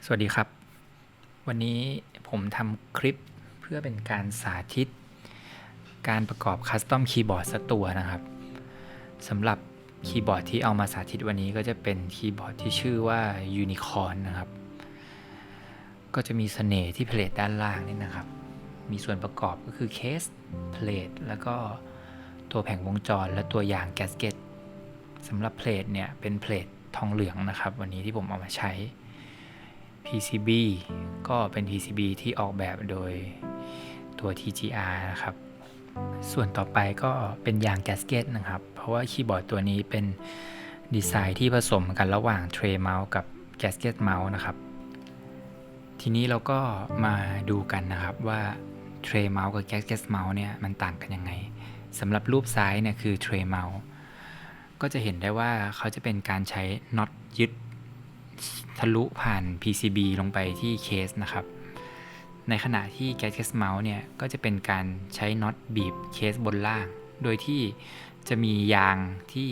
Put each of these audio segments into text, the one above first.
สวัสดีครับวันนี้ผมทำคลิปเพื่อเป็นการสาธิตการประกอบคัสตอมคีย์บอร์ดสักตัวนะครับสำหรับคีย์บอร์ดที่เอามาสาธิตวันนี้ก็จะเป็นคีย์บอร์ดที่ชื่อว่า Unicorn นะครับก็จะมีเสน่ห์ที่เพลทด้านล่างนี่นะครับมีส่วนประกอบก็คือเคสเพลทแล้วก็ตัวแผงวงจรและตัวยางแกสเก็ตสำหรับเพลทเนี่ยเป็นเพลททองเหลืองนะครับวันนี้ที่ผมเอามาใช้PCB ก็เป็น PCB ที่ออกแบบโดยตัว TGR นะครับส่วนต่อไปก็เป็นยางแกสเก็ตนะครับเพราะว่าคีย์บอร์ดตัวนี้เป็นดีไซน์ที่ผสมกันระหว่างเทรย์เมาส์กับแกสเก็ตเมาส์นะครับทีนี้เราก็มาดูกันนะครับว่าเทรย์เมาส์กับแกสเก็ตเมาส์เนี่ยมันต่างกันยังไงสำหรับรูปซ้ายเนี่ยคือเทรย์เมาส์ก็จะเห็นได้ว่าเขาจะเป็นการใช้น็อตยึดทะลุผ่าน PCB ลงไปที่เคสนะครับในขณะที่ Gadget Mouse เนี่ยก็จะเป็นการใช้น็อตบีบเคสบนล่างโดยที่จะมียางที่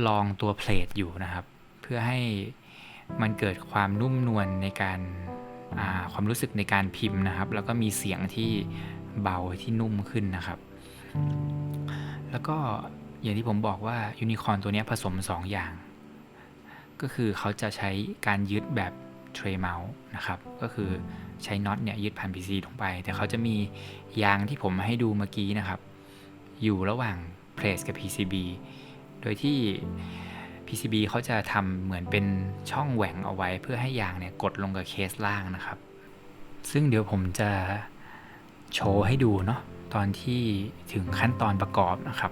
รองตัวเพลทอยู่นะครับเพื่อให้มันเกิดความนุ่มนวลในการความรู้สึกในการพิมพ์นะครับแล้วก็มีเสียงที่เบาที่นุ่มขึ้นนะครับแล้วก็อย่างที่ผมบอกว่ายูนิคอร์นตัวนี้ผสม2อย่างก็คือเขาจะใช้การยึดแบบเทรย์เมาส์นะครับก็คือใช้น็อตเนี่ยยึดผ่าน PC ลงไปแต่เขาจะมียางที่ผมให้ดูเมื่อกี้นะครับอยู่ระหว่างเพลทกับ PCB โดยที่ PCB เขาจะทำเหมือนเป็นช่องแหว่งเอาไว้เพื่อให้ยางเนี่ยกดลงกับเคสล่างนะครับซึ่งเดี๋ยวผมจะโชว์ให้ดูเนาะตอนที่ถึงขั้นตอนประกอบนะครับ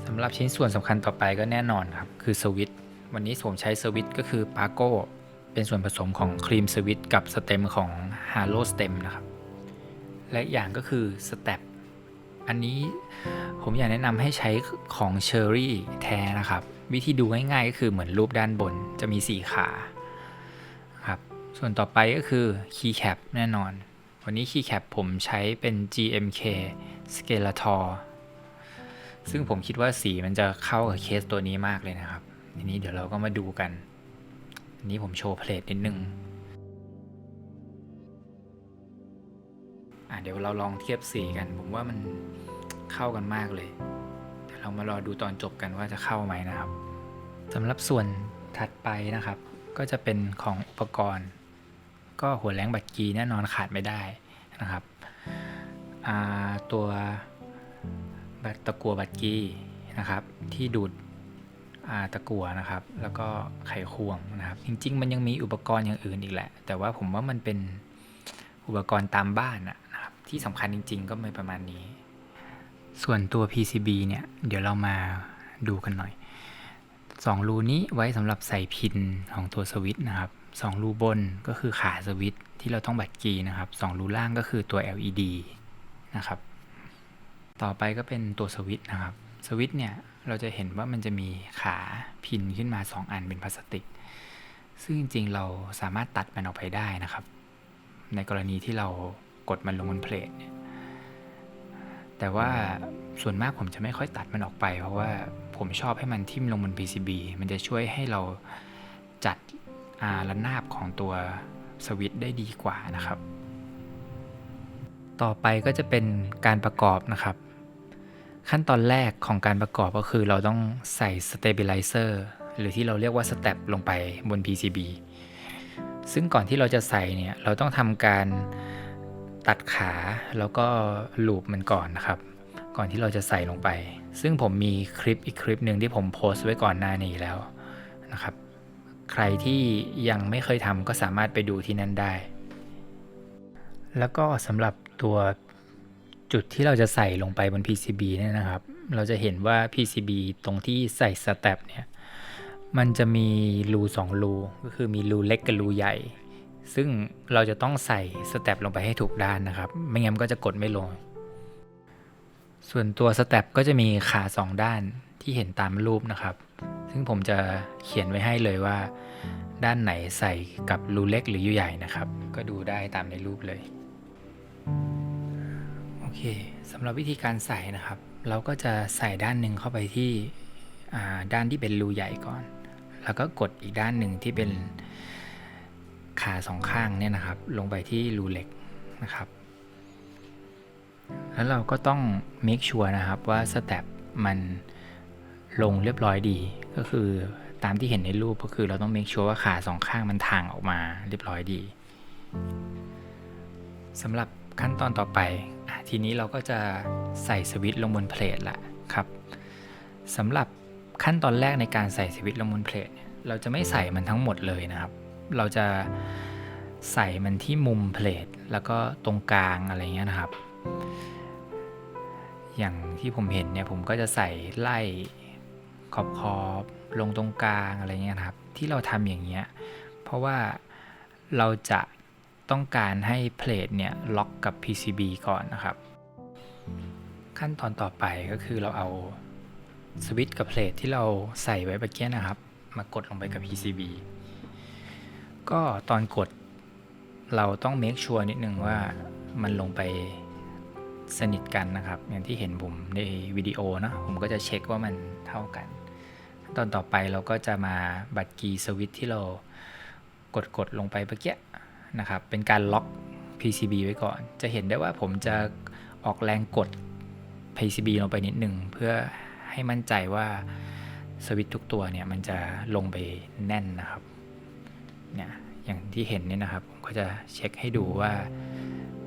สำหรับชิ้นส่วนสำคัญต่อไปก็แน่นอนครับคือสวิตช์วันนี้ผมใช้สวิตช์ก็คือปาโก้เป็นส่วนผสมของครีมสวิตช์กับสเต็มของฮาโลสเต็มนะครับและอย่างก็คือสเต็ปอันนี้ผมอยากแนะนำให้ใช้ของเชอรี่แท้นะครับวิธีดูง่ายๆก็คือเหมือนรูปด้านบนจะมี4ขาครับส่วนต่อไปก็คือคีย์แคปแน่นอนวันนี้คีย์แคปผมใช้เป็น GMK Skeletor ซึ่งผมคิดว่าสีมันจะเข้ากับเคสตัวนี้มากเลยนะครับทีนี้เดี๋ยวเราก็มาดูกันอันนี้ผมโชว์เพลทนิดนึงเดี๋ยวเราลองเทียบสีกันผมว่ามันเข้ากันมากเลยเดี๋ยวเรามารอดูตอนจบกันว่าจะเข้าไหมนะครับสำหรับส่วนถัดไปนะครับก็จะเป็นของอุปกรณ์ก็หัวแรงบัตรกีแน่นอนขาดไม่ได้นะครับตัวตะกั่วบัตรกีนะครับที่ดูดตะกั่วนะครับแล้วก็ไขควงนะครับจริงๆมันยังมีอุปกรณ์อย่างอื่นอีกแหละแต่ว่าผมว่ามันเป็นอุปกรณ์ตามบ้านนะครับที่สำคัญจริงๆก็ไม่ประมาณนี้ส่วนตัว PCB เนี่ยเดี๋ยวเรามาดูกันหน่อย2รูนี้ไว้สำหรับใส่พินของตัวสวิตช์นะครับ2รูบนก็คือขาสวิตช์ที่เราต้องบัตรกีนะครับ2รูล่างก็คือตัว LED นะครับต่อไปก็เป็นตัวสวิตช์นะครับสวิตช์เนี่ยเราจะเห็นว่ามันจะมีขาพินขึ้นมา2อันเป็นพลาสติกซึ่งจริงๆเราสามารถตัดมันออกไปได้นะครับในกรณีที่เรากดมันลงบนเพลทเนี่ยแต่ว่าส่วนมากผมจะไม่ค่อยตัดมันออกไปเพราะว่าผมชอบให้มันทิ่มลงบน PCB มันจะช่วยให้เราจัดระนาบของตัวสวิตช์ได้ดีกว่านะครับต่อไปก็จะเป็นการประกอบนะครับขั้นตอนแรกของการประกอบก็คือเราต้องใส่ Stabilizer หรือที่เราเรียกว่าสเต็ปลงไปบน PCB ซึ่งก่อนที่เราจะใส่เนี่ยเราต้องทำการตัดขาแล้วก็ลูปมันก่อนนะครับก่อนที่เราจะใส่ลงไปซึ่งผมมีคลิปอีกคลิปหนึ่งที่ผมโพสต์ไว้ก่อนหน้านี้แล้วนะครับใครที่ยังไม่เคยทำก็สามารถไปดูที่นั่นได้แล้วก็สำหรับตัวจุดที่เราจะใส่ลงไปบน PCB เนี่ยนะครับเราจะเห็นว่า PCB ตรงที่ใส่สเต็ปเนี่ยมันจะมีรู2รูก็คือมีรูเล็กกับรูใหญ่ซึ่งเราจะต้องใส่สเต็ปลงไปให้ถูกด้านนะครับไม่งั้นก็จะกดไม่ลงส่วนตัวสเต็ปก็จะมีขา2ด้านที่เห็นตามรูปนะครับซึ่งผมจะเขียนไว้ให้เลยว่าด้านไหนใส่กับรูเล็กหรือรูใหญ่นะครับก็ดูได้ตามในรูปเลยโอเคสำหรับวิธีการใส่นะครับเราก็จะใส่ด้านหนึ่งเข้าไปที่ด้านที่เป็นรูใหญ่ก่อนแล้วก็กดอีกด้านหนึ่งที่เป็น ขาสองข้างเนี่ยนะครับลงไปที่รูเหล็กนะครับแล้วเราก็ต้อง make sure นะครับว่าสเต็ปมันลงเรียบร้อยดีก็คือตามที่เห็นในรูปก็คือเราต้อง make sure ว่าขาสองข้างมันทางออกมาเรียบร้อยดีสำหรับขั้นตอนต่อไปทีนี้เราก็จะใส่สวิตช์ลงบนเพลทละครับสำหรับขั้นตอนแรกในการใส่สวิตช์ลงบนเพลทเราจะไม่ใส่มันทั้งหมดเลยนะครับเราจะใส่มันที่มุมเพลทแล้วก็ตรงกลางอะไรเงี้ยนะครับอย่างที่ผมเห็นเนี่ยผมก็จะใส่ไล่ขอบลงตรงกลางอะไรเงี้ยครับที่เราทำอย่างเงี้ยเพราะว่าเราจะต้องการให้เพลทเนี่ยล็อกกับ PCB ก่อนนะครับขั้นตอนต่อไปก็คือเราเอาสวิตช์กับเพลทที่เราใส่ไว้เมื่อกี้นะครับมากดลงไปกับ PCB ก็ตอนกดเราต้อง make sure นิดนึงว่ามันลงไปสนิทกันนะครับอย่างที่เห็นผมในวิดีโอนะผมก็จะเช็คว่ามันเท่ากันตอนต่อไปเราก็จะมาบัดกีย์สวิตช์ที่เรากดลงไปเมื่อกี้นะครับเป็นการล็อก PCB ไว้ก่อนจะเห็นได้ว่าผมจะออกแรงกด PCB ลงไปนิดนึงเพื่อให้มั่นใจว่าสวิตช์ทุกตัวเนี่ยมันจะลงไปแน่นนะครับเนี่ยอย่างที่เห็นเนี่ยนะครับผมก็จะเช็คให้ดูว่า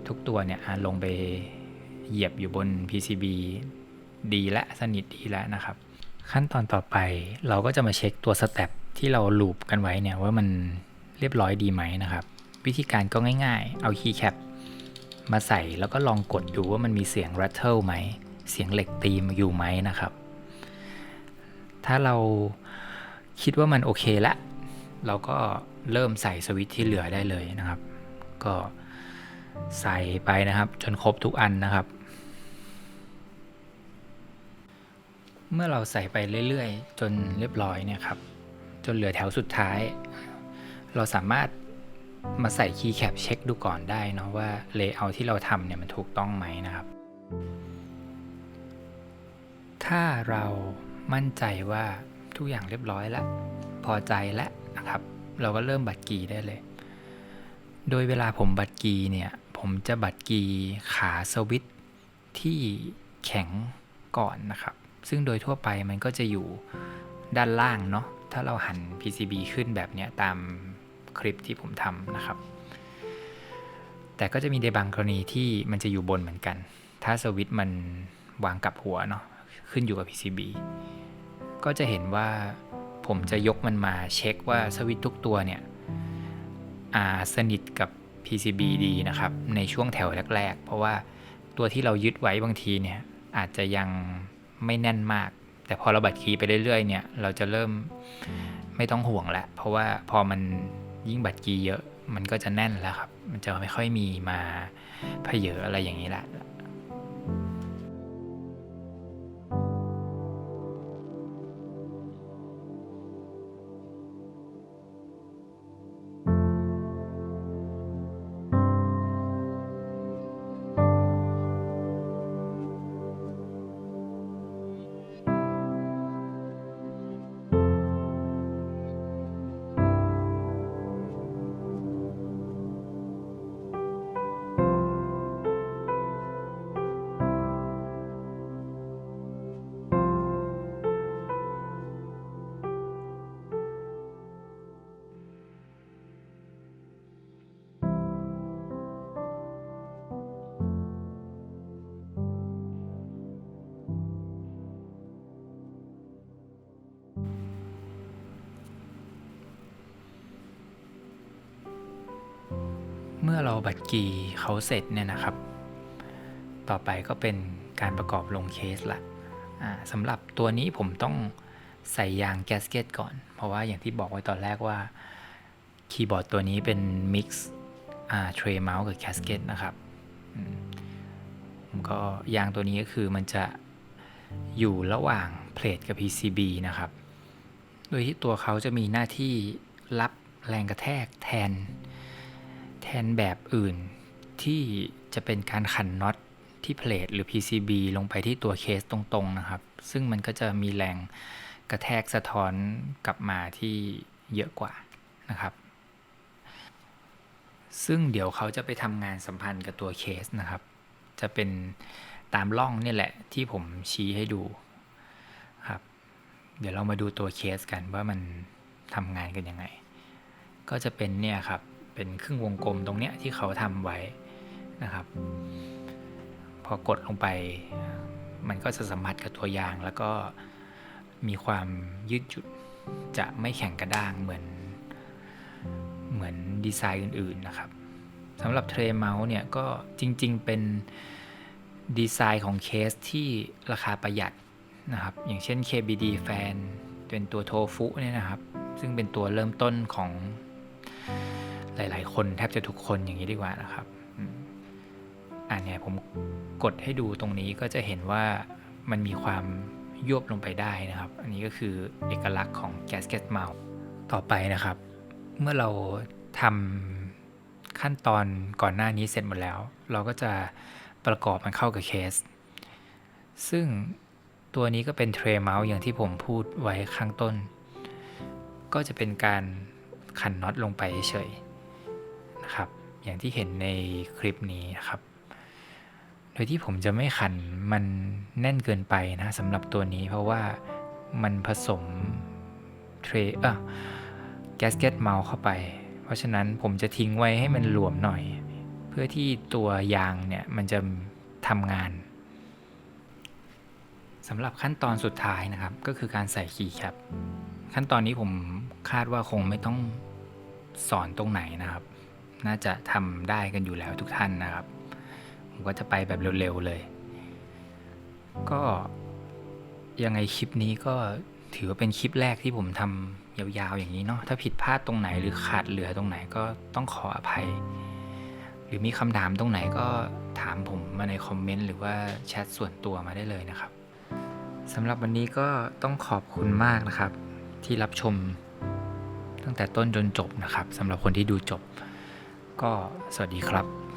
ทุกตัวเนี่ยลงไปเหยียบอยู่บน PCB ดีและสนิทดีแล้วนะครับขั้นตอนต่อไปเราก็จะมาเช็คตัวสเต็ปที่เราลูปกันไว้เนี่ยว่ามันเรียบร้อยดีไหมนะครับวิธีการก็ง่ายๆเอาคีย์แคปมาใส่แล้วก็ลองกดดูว่ามันมีเสียง rattle ไหมเสียงเหล็กตีอยู่ไหมนะครับถ้าเราคิดว่ามันโอเคแล้วเราก็เริ่มใส่สวิตช์ที่เหลือได้เลยนะครับก็ใส่ไปนะครับจนครบทุกอันนะครับเมื่อเราใส่ไปเรื่อยๆจนเรียบร้อยเนี่ยครับจนเหลือแถวสุดท้ายเราสามารถมาใส่คีย์แคปเช็คดูก่อนได้เนาะว่าเลเยอร์ที่เราทำเนี่ยมันถูกต้องไหมนะครับถ้าเรามั่นใจว่าทุกอย่างเรียบร้อยแล้วพอใจแล้วนะครับเราก็เริ่มบัดกีย์ได้เลยโดยเวลาผมบัดกีย์เนี่ยผมจะบัดกีย์ขาสวิตช์ที่แข็งก่อนนะครับซึ่งโดยทั่วไปมันก็จะอยู่ด้านล่างเนาะถ้าเราหัน PCB ขึ้นแบบเนี้ยตามคลิปที่ผมทำนะครับแต่ก็จะมีในบางกรณีที่มันจะอยู่บนเหมือนกันถ้าสวิตช์มันวางกับหัวเนาะขึ้นอยู่กับ PCB ก็จะเห็นว่าผมจะยกมันมาเช็คว่าสวิตช์ทุกตัวเนี่ยสนิทกับ PCB ดีนะครับในช่วงแถวแรกๆเพราะว่าตัวที่เรายึดไว้บางทีเนี่ยอาจจะยังไม่แน่นมากแต่พอเราบัดคีย์ไปเรื่อยๆเนี่ยเราจะเริ่มไม่ต้องห่วงแล้วเพราะว่าพอมันยิ่งบัดคีย์เยอะมันก็จะแน่นแล้วครับมันจะไม่ค่อยมีมาเผยอะไรอย่างนี้ละเมื่อเราบัดกีย์เขาเสร็จเนี่ยนะครับต่อไปก็เป็นการประกอบลงเคสละสำหรับตัวนี้ผมต้องใส่ยางแกสเกตก่อนเพราะว่าอย่างที่บอกไว้ตอนแรกว่าคีย์บอร์ดตัวนี้เป็นมิกซ์เทรย์เมาส์กับแคสเกตนะครับผมก็ยางตัวนี้ก็คือมันจะอยู่ระหว่างเพลทกับ PCB นะครับโดยที่ตัวเขาจะมีหน้าที่รับแรงกระแทกแทนแบบอื่นที่จะเป็นการขันน็อตที่เพลทหรือ PCB ลงไปที่ตัวเคสตรงๆนะครับซึ่งมันก็จะมีแรงกระแทกสะท้อนกลับมาที่เยอะกว่านะครับ ซึ่งเดี๋ยวเขาจะไปทำงานสัมพันธ์กับตัวเคสนะครับจะเป็นตามร่องนี่แหละที่ผมชี้ให้ดูครับเดี๋ยวเรามาดูตัวเคสกันว่ามันทำงานกันยังไงก็จะเป็นเนี่ยครับเป็นครึ่งวงกลมตรงเนี้ยที่เขาทำไว้นะครับพอกดลงไปมันก็จะสัมผัสกับตัวยางแล้วก็มีความยืดหยุ่นจะไม่แข็งกระด้างเหมือนดีไซน์อื่นๆนะครับสำหรับเทรเมาส์เนี่ยก็จริงๆเป็นดีไซน์ของเคสที่ราคาประหยัดนะครับอย่างเช่น KBD Fan เป็นตัวโทฟุเนี่ยนะครับซึ่งเป็นตัวเริ่มต้นของหลายๆคนแทบจะทุกคนอย่างนี้ดีกว่านะครับเนี่ยผมกดให้ดูตรงนี้ก็จะเห็นว่ามันมีความยวบลงไปได้นะครับอันนี้ก็คือเอกลักษณ์ของ Gasket Mount ต่อไปนะครับเมื่อเราทำขั้นตอนก่อนหน้านี้เสร็จหมดแล้วเราก็จะประกอบมันเข้ากับเคสซึ่งตัวนี้ก็เป็นเทรเมาส์อย่างที่ผมพูดไว้ข้างต้นก็จะเป็นการขันน็อตลงไปเฉยนะครับอย่างที่เห็นในคลิปนี้นะครับโดยที่ผมจะไม่ขันมันแน่นเกินไปนะสำหรับตัวนี้เพราะว่ามันผสมแกสเก็ตเมาส์เข้าไปเพราะฉะนั้นผมจะทิ้งไว้ให้มันหลวมหน่อยเพื่อที่ตัวยางเนี่ยมันจะทำงานสำหรับขั้นตอนสุดท้ายนะครับก็คือการใส่คีย์แคปขั้นตอนนี้ผมคาดว่าคงไม่ต้องสอนตรงไหนนะครับน่าจะทำได้กันอยู่แล้วทุกท่านนะครับผมก็จะไปแบบเร็วๆเลยก็ยังไงคลิปนี้ก็ถือว่าเป็นคลิปแรกที่ผมทำยาวๆอย่างนี้เนาะถ้าผิดพลาดตรงไหนหรือขาดเหลือตรงไหนก็ต้องขออภัยหรือมีคำถามตรงไหนก็ถามผมมาในคอมเมนต์หรือว่าแชทส่วนตัวมาได้เลยนะครับสำหรับวันนี้ก็ต้องขอบคุณมากนะครับที่รับชมตั้งแต่ต้นจนจบนะครับสำหรับคนที่ดูจบก็สวัสดีครับ